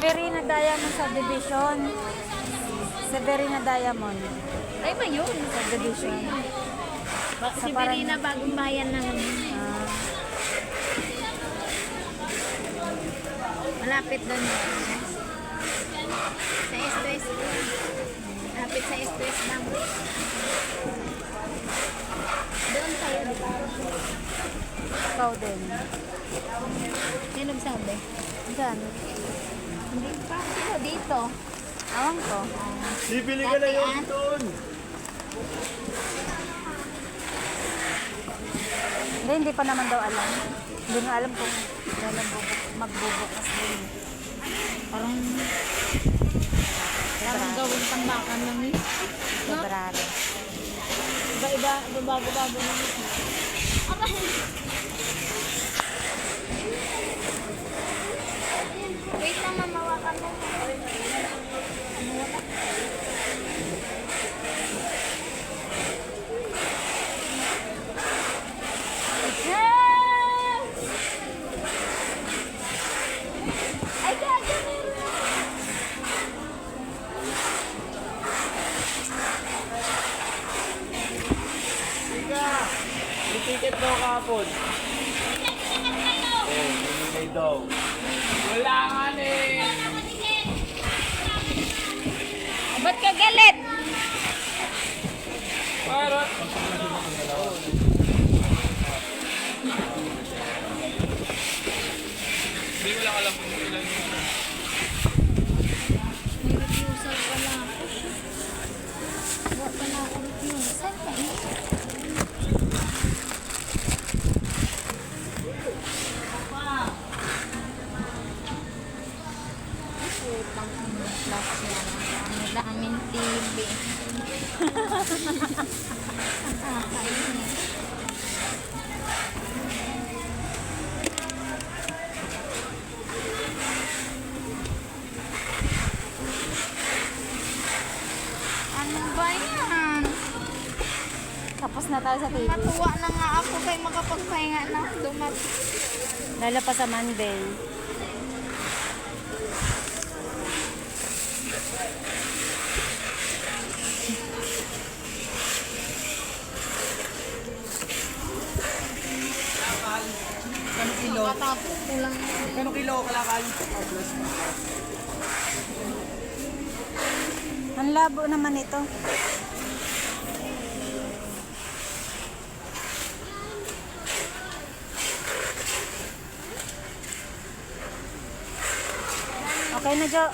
Severina Diamond Subdivision. Severina Diamond Ay ba yun? Subdivision. Si Verina, bagong bayan naman. Ah, Malapit doon. Sa S2S. Malapit sa S2S lang. Doon tayo, di ba? ikaw din. Sino sabi? Diyan. Hindi pa. Sino dito? Awang ko. Bibili ka na yun doon. Hindi pa naman daw alam. Hindi nga alam kung kailan magbubukas din. Parang gawin pang makan lang eh. February. Iba-iba, bago-bago na ito. Wait lang, mamawakan mo. Ay, gaga, meron na. Ika, may ticket daw kahapon. May daw. Wala nga eh. Ba't ka galit? Parang. Hindi ko lang alam kung ilan yung May refusal pala ako. Wala pala ako refusal. Putang plus yan. Ang daming TV. Nakakainis. Ano ba yan? Tapos na tayo sa TV. Matuwa na nga ako kay makapagpahinga na dumat. Lalo pa sa Monday. Kano kilo? Katapos ko lang. Kano kilo kalakal? Ang labo naman ito. Okay na, Jo.